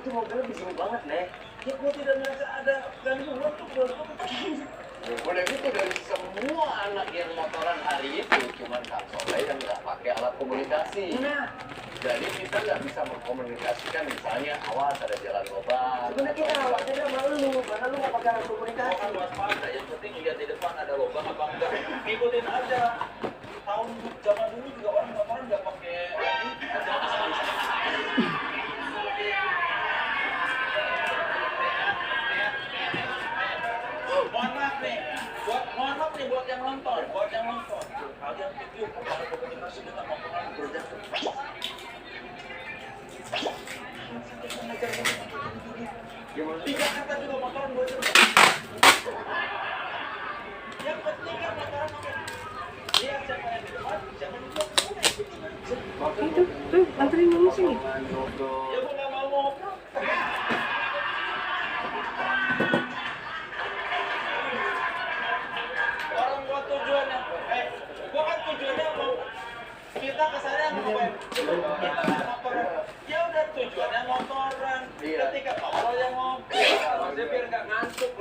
itu mobilnya begini banget, Nek. Ya gua tidak merasa ada gangguan tuh gua. Udah gitu dari semua anak yang motoran hari itu cuma Kak Soleh yang nggak pakai alat komunikasi. Nah, jadi kita nggak bisa mengkomunikasikan misalnya awas ada jalan lubang. Sebenarnya kita khawatir sama lu, karena lu nggak pakai alat komunikasi. Bukan waspada, yang penting lihat di depan ada lubang apa enggak. Ikutin aja. Tahun zaman dulu juga orang motoran nggak pakai ini. Mohon maaf nih buat yang nonton, kalian pikir kalau komunikasi dengan motoran berjatuh. Di Jakarta juga motoran berjatuh. Yang penting kan motoran lihat siapa yang di depan, siapa yang di belakang. Tuh, anterin dulu sini. Ya gua nggak mau ngobrol. Tujuannya mau kita kesana mau kita motoran. Ya udah tujuannya motoran. Ketika ngobrol yang ngobrol. Maksudnya biar nggak ngantuk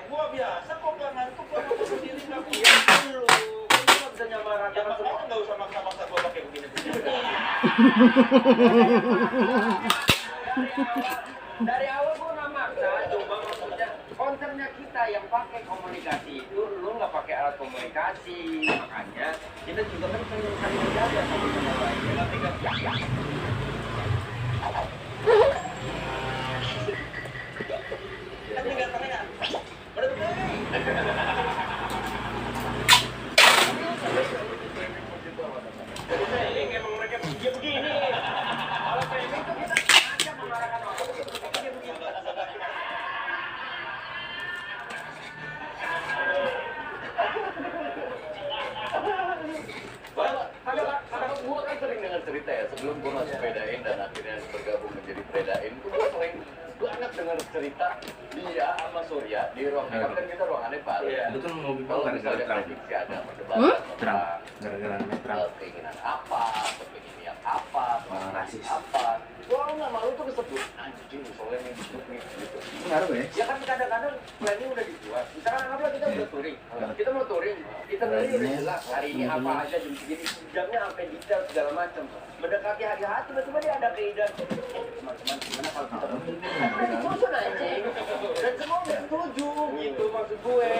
Gua biasa kok nggak ngantuk. Gua mau sendiri nggak punya dulu. Gua nggak bisa nyamaran. Ya makanya nggak usah maksa-maksa gua pakai begini-begini. Dari awal gua nggak maksa, cuma maksudnya konsernya kita yang pakai komunikasi itu lu nggak pakai alat komunikasi, makanya kita juga kan pengen saling menjaga satu sama lain. Tapi kan nggak terlihat. Jadi emang mereka begini. Kalau kayak itu kita aja mengarahkan orang begini. Karena gue kan sering dengar cerita ya sebelum gue masuk Predain dan akhirnya bergabung menjadi Predain, gue sering banget dengar cerita dia sama Surya di ruang makeup kan kita ruangannya baru. Itu kan mobil Kalau misalnya prediksi ada perdebatan tentang gara-gara netral keinginan apa, kepingin yang apa, rasis apa. Gua nggak malu tuh kesebut anjing soalnya nih gitu. ngaruh ya? Ya kan kadang-kadang planning udah dibuat. Misalkan anggaplah kita udah touring, kita mau touring, kita tadi udah jelas hari ini apa aja jam segini, jamnya sampai detail segala macam. Mendekati hari H tiba-tiba dia ada keinginan. Teman-teman gimana kalau kita disusun anjing? Dan semua udah setuju gitu maksud gue.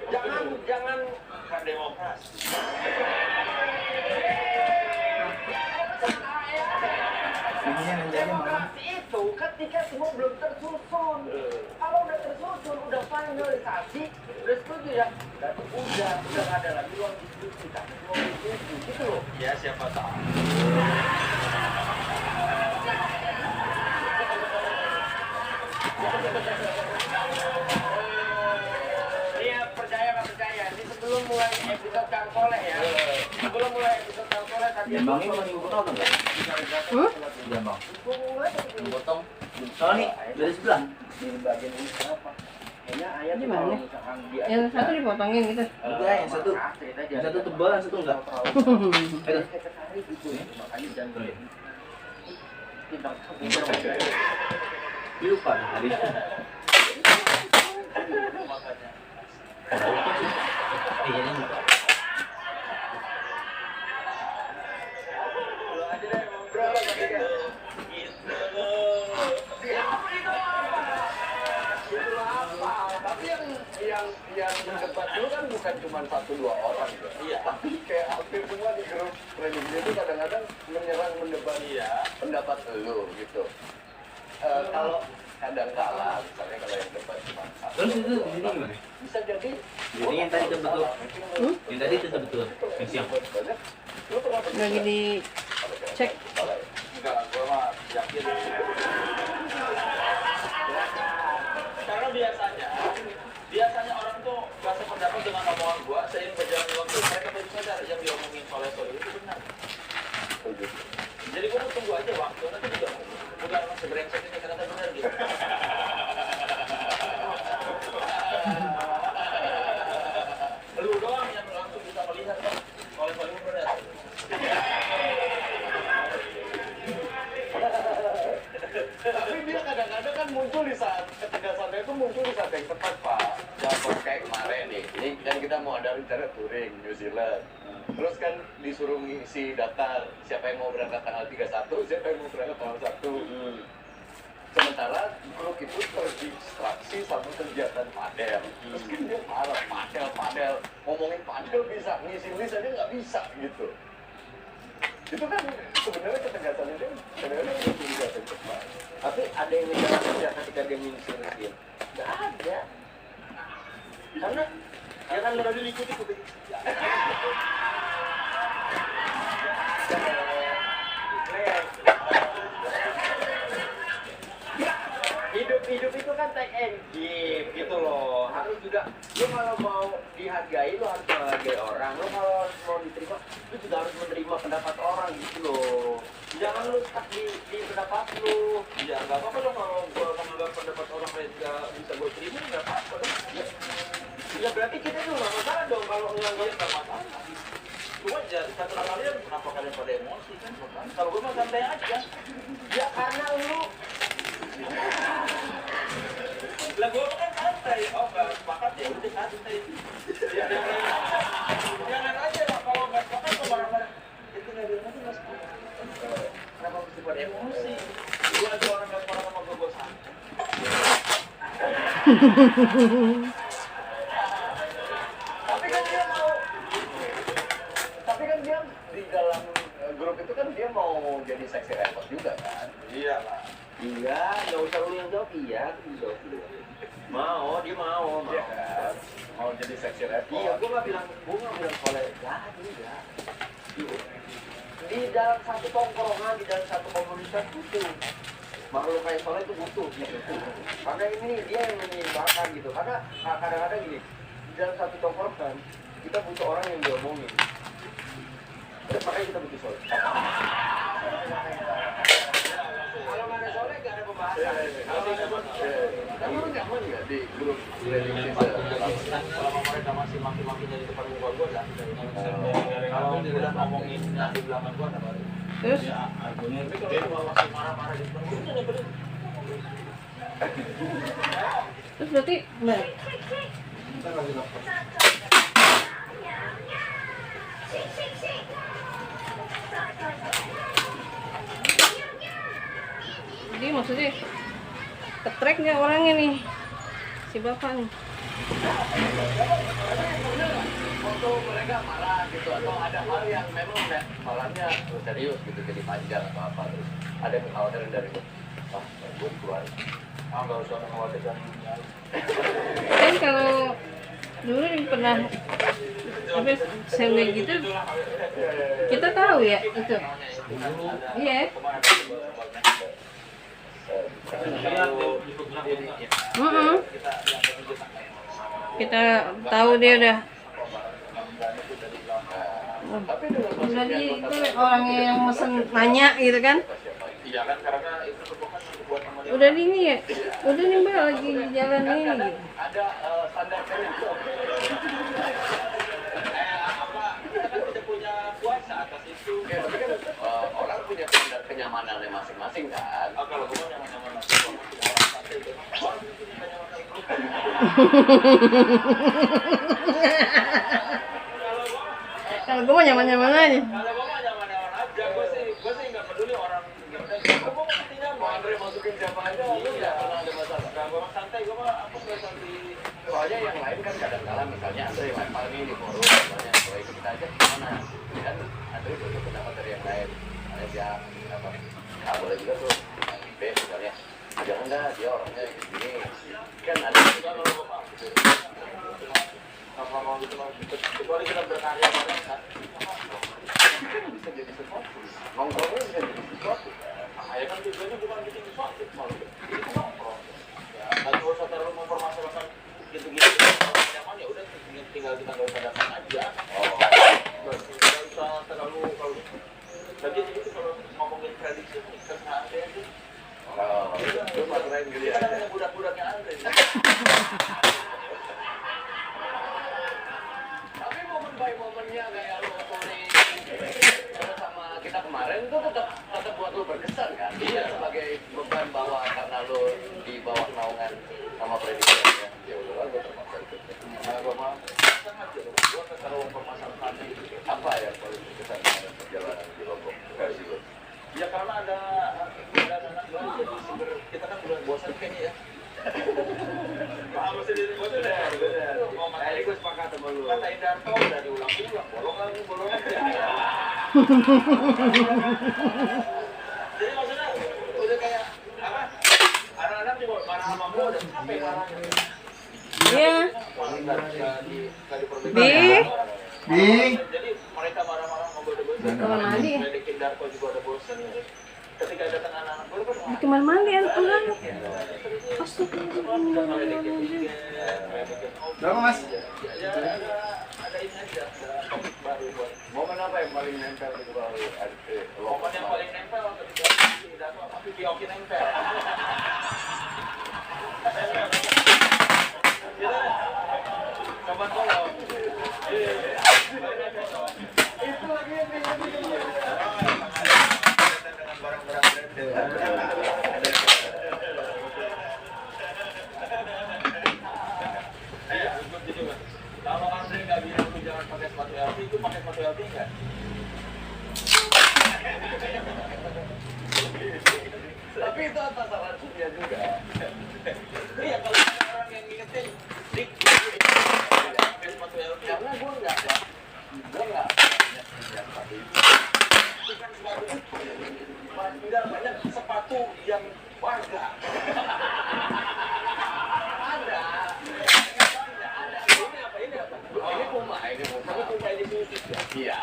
Jangan kan demokrasi. Demokrasi itu ketika semua belum tersusun. Kalau udah tersusun, udah finalisasi, udah setuju ya, udah ada lagi ruang diskusi, tapi ruang diskusi gitu loh. Ya siapa tahu. Iya percaya nggak percaya. Ini sebelum mulai episode Kang Soleh ya. Sebelum mulai episode Kang Soleh tadi. Jambangnya mau dipotong nggak? Jambang. Potong. Soalnya nih dari sebelah. Di bagian ini apa? Kayaknya ayam Di mana? Yang satu dipotongin gitu. Enggak, yang satu tebal, yang satu enggak. Gitu. Makanya jangan Lupa tadi. Iya ini. yang mendebat itu kan bukan cuma 1-2 orang gitu. Iya. Tapi kayak hampir semua di grup training itu kadang-kadang menyerang mendebat pendapat lu gitu. Kalau kadang kala misalnya kalau yang debat cuma satu. Terus itu di sini gimana? Bisa jadi. Jadi yang tadi itu betul. Yang tadi itu betul. Yang siang. Lagi dicek. Enggak, gua mah yakin. Karena biasanya orang tuh nggak sependapat dengan omongan gua. Seiring berjalannya waktu mereka baru sadar yang diomongin oleh Soleh itu benar. Jadi gua mau tunggu aja waktu nanti juga udah sebrengsek ini ternyata benar gitu. Lu doang yang langsung bisa melihat kan oleh Soleh benar. Tapi dia kadang-kadang kan muncul di saat ketegasannya itu muncul di saat yang tepat, Pak. Contoh kayak kemarin nih, ini kan kita mau ada rencana touring New Zealand. Terus kan disuruh ngisi daftar siapa yang mau berangkat tanggal 31, siapa yang mau berangkat tanggal 1. Sementara grup itu terdistraksi sama kegiatan padel. Terus kan dia marah, padel. Ngomongin padel bisa, ngisi list aja nggak bisa gitu. Itu kan sebenarnya ketegasannya dia sebenarnya itu bisa cepat. Tapi ada yang bicara tidak ketika dia menyisir dia. Nggak ada. Karena dia kan udah diikuti. Hidup itu kan take and give gitu loh. Harus juga lu kalau mau dihargai lu harus menghargai orang. Lu kalau mau diterima lu juga harus menerima pendapat orang gitu loh. Jangan lu stuck di pendapat lu. Ya nggak apa-apa dong kalau gua menganggap pendapat orang lain nggak bisa gua terima nggak apa-apa dong. Ya berarti kita tuh nggak masalah dong kalau nggak masalah. Cuma ya satu hal yang kenapa kalian pada emosi kan? Kalau gua mah santai aja. Ya karena lu lah gue kan santai, nggak sepakat ya udah santai. Jangan aja lah kalau nggak sepakat tuh marah-marah. Itu nggak bilang aja nggak sepakat. Kenapa mesti buat emosi? Gue aja orang nggak sepakat sama gue santai. Tapi kan dia di dalam grup itu kan dia mau jadi seksi repot juga kan? Iya lah. Iya, nggak usah lu yang jawab. Iya, aku jawab dulu. Mau, dia mau. Iya kan? Mau jadi seksi repot. Iya, gue nggak bilang soleh. Enggak. Di dalam satu tongkrongan, di dalam satu komunitas butuh. Makhluk kayak soleh itu butuh gitu. Karena ini dia yang menyeimbangkan gitu. Karena kadang-kadang gini, di dalam satu tongkrongan kita butuh orang yang diomongin. Terus makanya kita butuh soleh. Kalau nggak ada soleh, nggak ada pembahasan. Kamu nyaman nggak di grup relationship? Selama mereka masih maki-maki dari depan gua dah. Kalau udah ngomongin di belakang gua, ada baru. Terus? Tapi kalau masih marah-marah di depan gua, nyebelin. Terus berarti enggak. Jadi maksudnya ketrek nggak orangnya nih, si bapak nih. Waktu mereka marah gitu atau ada hal yang memang malamnya serius gitu jadi panjang atau apa terus ada kekhawatiran dari itu, gue keluar. Nggak usah mengkhawatirkan. Kan kalau dulu yang pernah apa sering gitu kita tahu ya itu. Iya. Kita tahu dia udah. Jadi itu orangnya yang mesen nanya gitu kan? Iya kan karena itu bukan buat teman. Udah ini ya, udah nih mbak lagi di jalan ini gitu. Ada standar itu. Apa kita kan tidak punya kuasa atas itu. Ya, tapi kan orang punya standar kenyamanannya masing-masing kan. Kalau gue nyaman-nyaman aja, orang santai itu. Kalau gue mau nyaman-nyaman aja. Kalau gue mah nyaman-nyaman aja, gue sih nggak peduli orang gimana. Gue mau ketinggalan. Mau Andre masukin siapa aja, lu nggak pernah ada masalah. Nah, gue mah santai, gue mah aku nggak santai. Soalnya yang lain kan kadang-kadang misalnya Andre lempar nih di forum, misalnya kalau ikut kita aja gimana? Kan Andre butuh pendapat dari yang lain. Ada dia apa? Ah boleh juga tuh. B misalnya. Jangan dah dia orangnya gini. Kan ada juga kalau bapak. Apa mau gitu mau kecuali kita berkarya bareng kan? Bisa jadi sesuatu. Nongkrongnya bisa jadi sesuatu. Ya kan tujuannya bukan bikin sesuatu, malah bikin nongkrong. Ya, nggak usah terlalu mempermasalahkan gitu-gitu. Kalau nyaman ya udah tinggal kita nggak usah datang aja. Nggak usah terlalu kalau lagi itu kalau ngomongin prediksi karena ada aja. Lu materain gitu ya. Kita kan budak-budaknya ada. Tapi momen by momennya kayak lu touring sama kita kemarin kemarin tuh tetap buat lu berkesan kan? Iya. Sebagai beban bawa karena lu di bawah naungan sama presiden ya. Ya udah lah, gue terpaksa ikut. Nah, gue mau sangat jauh. Gue kalau permasalahan apa yang paling berkesan dengan perjalanan di Lombok versi lu? Ya karena ada anak baru jadi sumber kita kan udah bosan kayaknya ya. Paham sendiri bosan ya. Ini gue sepakat sama lu. Kata Indarto udah diulang-ulang, bolong aja. Jadi maksudnya udah kayak apa? Anak-anak juga marah sama gua udah capek marahnya. Iya. Bi. Jadi mereka marah-marah sama gua udah bosan. Kamar mandi ya? Ledekin Darto juga udah bosan. Ketika datang anak-anak baru kan Di kamar mandi anak-anak. Berapa mas? ya ada ini aja, ada topik baru buat. Momen apa yang paling nempel di baru? Momen yang paling nempel ketika di Darto tapi Pioki nempel. Sobat kolom. Itu lagi yang dengan barang-barang kalau Andre nggak bilang lu jangan pakai sepatu LV, itu pakai sepatu LV nggak? Tapi itu atas alasannya juga. Iya, kalau ada orang yang ngingetin, dik, pakai sepatu LV. Karena gue nggak sepatu itu. Itu kan sepatu tidak banyak sepatu yang warga. Ada. Ini apa? Ini Puma. Tapi Puma ini khusus ya? Iya.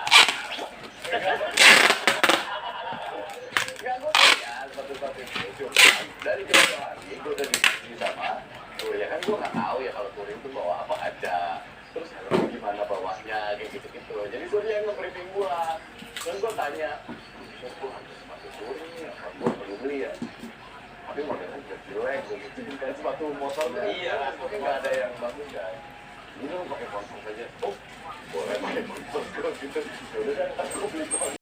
Enggak, gue punya sepatu-sepatu itu. Dari jauh hari, gue udah di sama. Oh ya kan, gue nggak tahu ya kalau touring itu bawa apa aja. Terus gimana bawahnya, kayak gitu-gitu. Jadi dia yang nge-briefing gue. Terus gue tanya, gue ada sepatu touring, apa gue perlu beli ya? Tapi modelnya jelek, gitu. Kan sepatu motor, iya, nggak ada yang bagus kan. Ini lo pakai konsol saja. Oh, boleh pakai konsol gitu. Yaudah kan, aku beli konsol.